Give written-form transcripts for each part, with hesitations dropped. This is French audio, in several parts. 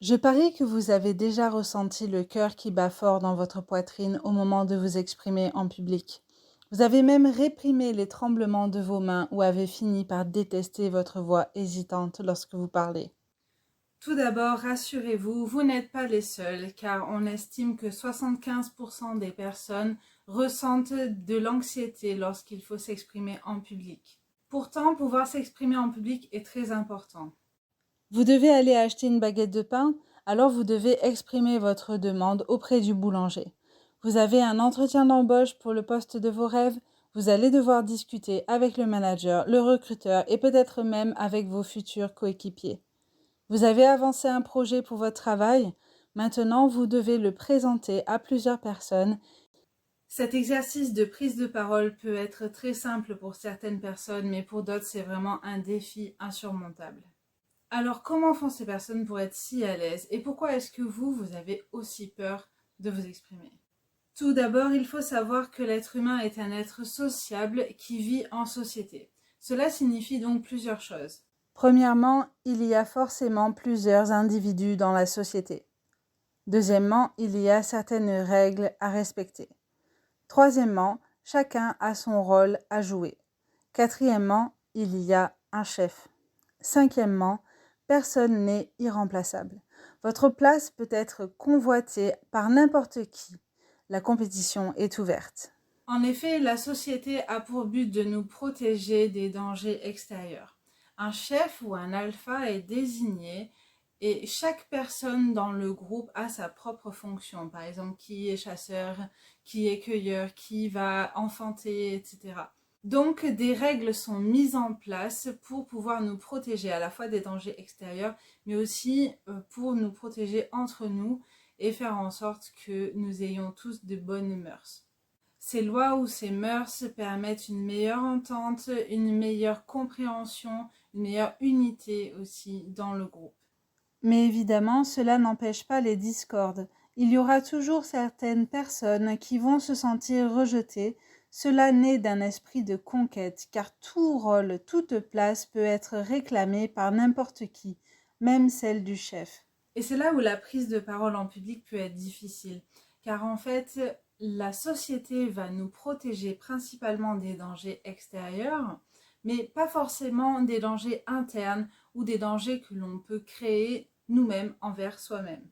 Je parie que vous avez déjà ressenti le cœur qui bat fort dans votre poitrine au moment de vous exprimer en public. Vous avez même réprimé les tremblements de vos mains ou avez fini par détester votre voix hésitante lorsque vous parlez. Tout d'abord, rassurez-vous, vous n'êtes pas les seuls, car on estime que 75% des personnes ressentent de l'anxiété lorsqu'il faut s'exprimer en public. Pourtant, pouvoir s'exprimer en public est très important. Vous devez aller acheter une baguette de pain, alors vous devez exprimer votre demande auprès du boulanger. Vous avez un entretien d'embauche pour le poste de vos rêves, vous allez devoir discuter avec le manager, le recruteur et peut-être même avec vos futurs coéquipiers. Vous avez avancé un projet pour votre travail, maintenant vous devez le présenter à plusieurs personnes. Cet exercice de prise de parole peut être très simple pour certaines personnes, mais pour d'autres c'est vraiment un défi insurmontable. Alors, comment font ces personnes pour être si à l'aise et pourquoi est-ce que vous avez aussi peur de vous exprimer? Tout d'abord, il faut savoir que l'être humain est un être sociable qui vit en société. Cela signifie donc plusieurs choses. Premièrement, il y a forcément plusieurs individus dans la société. Deuxièmement, il y a certaines règles à respecter. Troisièmement, chacun a son rôle à jouer. Quatrièmement, il y a un chef. Cinquièmement, personne n'est irremplaçable. Votre place peut être convoitée par n'importe qui. La compétition est ouverte. En effet, la société a pour but de nous protéger des dangers extérieurs. Un chef ou un alpha est désigné et chaque personne dans le groupe a sa propre fonction. Par exemple, qui est chasseur, qui est cueilleur, qui va enfanter, etc. Donc, des règles sont mises en place pour pouvoir nous protéger à la fois des dangers extérieurs, mais aussi pour nous protéger entre nous et faire en sorte que nous ayons tous de bonnes mœurs. Ces lois ou ces mœurs permettent une meilleure entente, une meilleure compréhension, une meilleure unité aussi dans le groupe. Mais évidemment, cela n'empêche pas les discordes. Il y aura toujours certaines personnes qui vont se sentir rejetées. Cela naît d'un esprit de conquête, car tout rôle, toute place peut être réclamée par n'importe qui, même celle du chef. Et c'est là où la prise de parole en public peut être difficile, car en fait, la société va nous protéger principalement des dangers extérieurs, mais pas forcément des dangers internes ou des dangers que l'on peut créer nous-mêmes envers soi-même.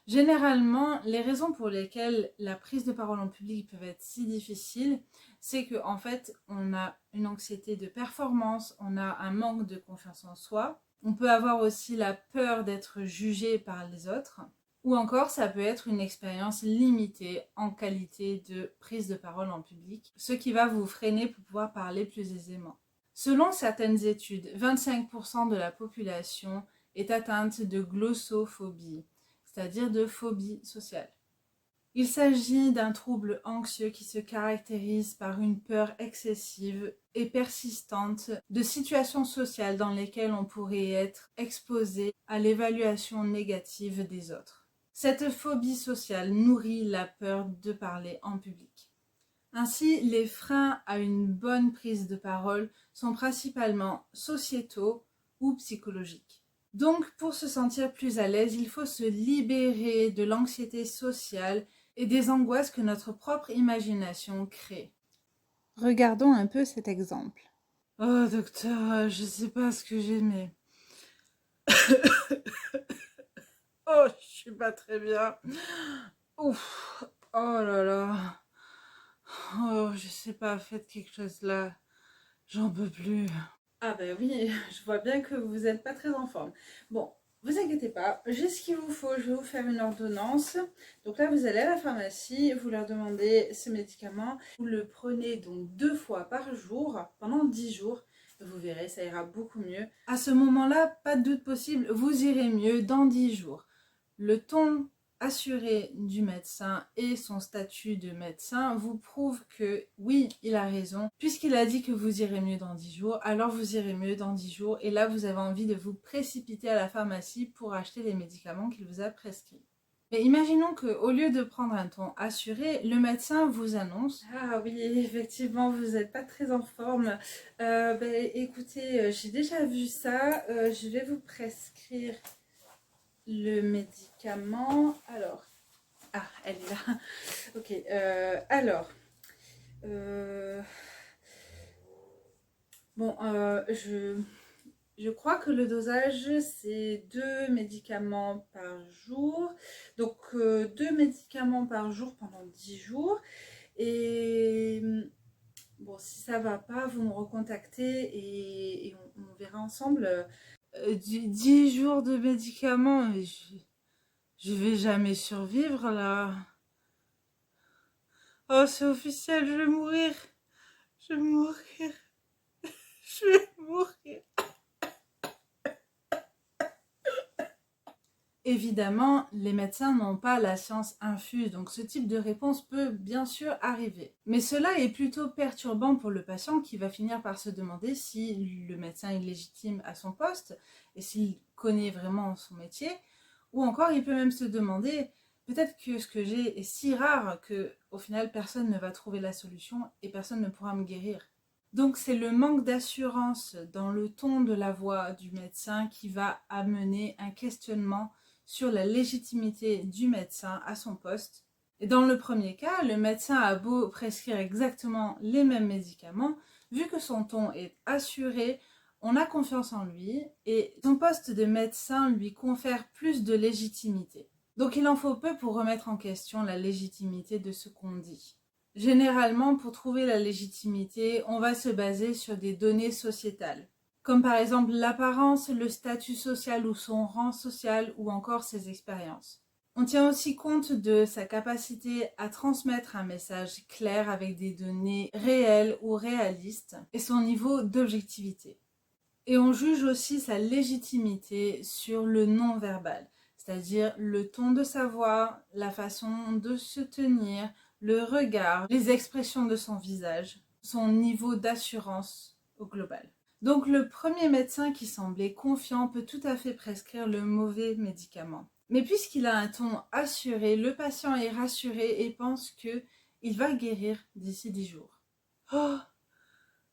Généralement, les raisons pour lesquelles la prise de parole en public peut être si difficile, c'est qu'en fait, on a une anxiété de performance, on a un manque de confiance en soi, on peut avoir aussi la peur d'être jugé par les autres, ou encore ça peut être une expérience limitée en qualité de prise de parole en public, ce qui va vous freiner pour pouvoir parler plus aisément. Selon certaines études, 25% de la population est atteinte de glossophobie, c'est-à-dire de phobie sociale. Il s'agit d'un trouble anxieux qui se caractérise par une peur excessive et persistante de situations sociales dans lesquelles on pourrait être exposé à l'évaluation négative des autres. Cette phobie sociale nourrit la peur de parler en public. Ainsi, les freins à une bonne prise de parole sont principalement sociétaux ou psychologiques. Donc, pour se sentir plus à l'aise, il faut se libérer de l'anxiété sociale et des angoisses que notre propre imagination crée. Regardons un peu cet exemple. Oh, docteur, je sais pas ce que j'ai, mais... Oh, je suis pas très bien. Ouf, oh là là. Oh, je sais pas, faites quelque chose là. J'en peux plus. Ah ben oui, je vois bien que vous n'êtes pas très en forme. Bon, vous inquiétez pas, j'ai ce qu'il vous faut, je vais vous faire une ordonnance. Donc là, vous allez à la pharmacie, vous leur demandez ce médicament. Vous le prenez donc 2 fois par jour, pendant 10 jours. Vous verrez, ça ira beaucoup mieux. À ce moment-là, pas de doute possible, vous irez mieux dans 10 jours. Le ton assuré du médecin et son statut de médecin vous prouve que oui, il a raison. Puisqu'il a dit que vous irez mieux dans 10 jours, alors vous irez mieux dans 10 jours. Et là, vous avez envie de vous précipiter à la pharmacie pour acheter les médicaments qu'il vous a prescrits. Mais imaginons qu'au lieu de prendre un ton assuré, le médecin vous annonce « Ah oui, effectivement, vous n'êtes pas très en forme. Écoutez, j'ai déjà vu ça. Je vais vous prescrire le médicament, alors, ah, elle est là. Ok, alors, euh, bon, je crois que le dosage, c'est 2 médicaments par jour. Donc, 2 médicaments par jour pendant 10 jours. Et bon, si ça va pas, vous me recontactez et on verra ensemble. 10 jours de médicaments, mais je vais jamais survivre là. Oh, c'est officiel, je vais mourir. Je vais mourir. Je vais mourir. Évidemment, les médecins n'ont pas la science infuse, donc ce type de réponse peut bien sûr arriver. Mais cela est plutôt perturbant pour le patient qui va finir par se demander si le médecin est légitime à son poste et s'il connaît vraiment son métier, ou encore il peut même se demander peut-être que ce que j'ai est si rare que au final personne ne va trouver la solution et personne ne pourra me guérir. Donc c'est le manque d'assurance dans le ton de la voix du médecin qui va amener un questionnement sur la légitimité du médecin à son poste. Et dans le premier cas, le médecin a beau prescrire exactement les mêmes médicaments, vu que son ton est assuré, on a confiance en lui et son poste de médecin lui confère plus de légitimité. Donc il en faut peu pour remettre en question la légitimité de ce qu'on dit. Généralement, pour trouver la légitimité, on va se baser sur des données sociétales, comme par exemple l'apparence, le statut social ou son rang social ou encore ses expériences. On tient aussi compte de sa capacité à transmettre un message clair avec des données réelles ou réalistes et son niveau d'objectivité. Et on juge aussi sa légitimité sur le non-verbal, c'est-à-dire le ton de sa voix, la façon de se tenir, le regard, les expressions de son visage, son niveau d'assurance au global. Donc le premier médecin qui semblait confiant peut tout à fait prescrire le mauvais médicament. Mais puisqu'il a un ton assuré, le patient est rassuré et pense qu'il va guérir d'ici 10 jours. Oh,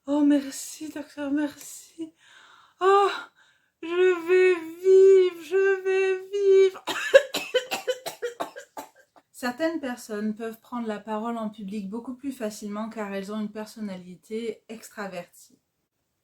oh merci docteur, merci. Oh, je vais vivre. Certaines personnes peuvent prendre la parole en public beaucoup plus facilement car elles ont une personnalité extravertie.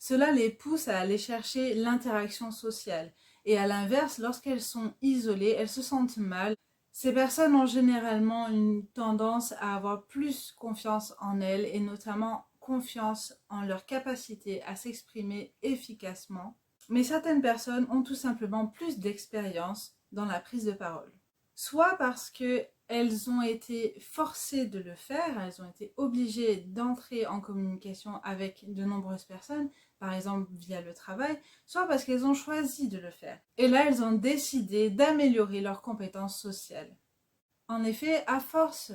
Cela les pousse à aller chercher l'interaction sociale. Et à l'inverse, lorsqu'elles sont isolées, elles se sentent mal. Ces personnes ont généralement une tendance à avoir plus confiance en elles et notamment confiance en leur capacité à s'exprimer efficacement. Mais certaines personnes ont tout simplement plus d'expérience dans la prise de parole. Soit parce qu'elles ont été forcées de le faire, elles ont été obligées d'entrer en communication avec de nombreuses personnes, par exemple via le travail, soit parce qu'elles ont choisi de le faire. Et là, elles ont décidé d'améliorer leurs compétences sociales. En effet, à force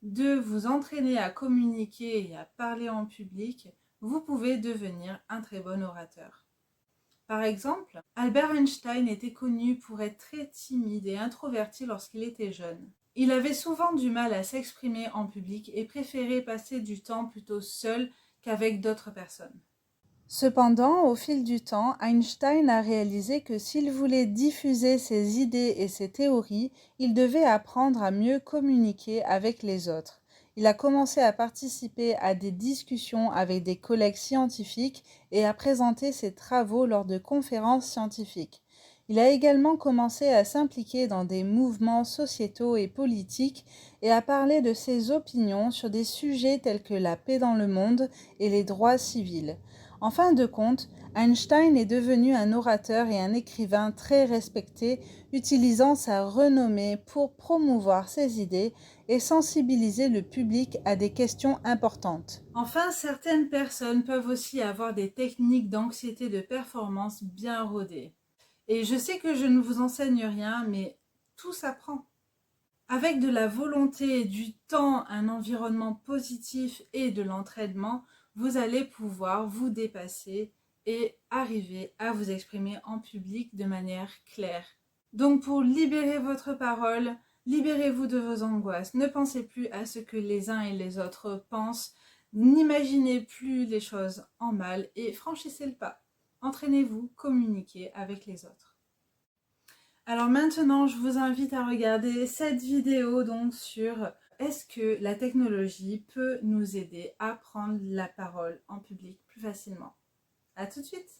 de vous entraîner à communiquer et à parler en public, vous pouvez devenir un très bon orateur. Par exemple, Albert Einstein était connu pour être très timide et introverti lorsqu'il était jeune. Il avait souvent du mal à s'exprimer en public et préférait passer du temps plutôt seul qu'avec d'autres personnes. Cependant, au fil du temps, Einstein a réalisé que s'il voulait diffuser ses idées et ses théories, il devait apprendre à mieux communiquer avec les autres. Il a commencé à participer à des discussions avec des collègues scientifiques et à présenter ses travaux lors de conférences scientifiques. Il a également commencé à s'impliquer dans des mouvements sociétaux et politiques et à parler de ses opinions sur des sujets tels que la paix dans le monde et les droits civils. En fin de compte, Einstein est devenu un orateur et un écrivain très respecté, utilisant sa renommée pour promouvoir ses idées et sensibiliser le public à des questions importantes. Enfin, certaines personnes peuvent aussi avoir des techniques d'anxiété de performance bien rodées. Et je sais que je ne vous enseigne rien, mais tout s'apprend. Avec de la volonté, du temps, un environnement positif et de l'entraînement, vous allez pouvoir vous dépasser et arriver à vous exprimer en public de manière claire. Donc pour libérer votre parole, libérez-vous de vos angoisses. Ne pensez plus à ce que les uns et les autres pensent. N'imaginez plus les choses en mal et franchissez le pas. Entraînez-vous, communiquez avec les autres. Alors maintenant, je vous invite à regarder cette vidéo donc sur est-ce que la technologie peut nous aider à prendre la parole en public plus facilement. À tout de suite.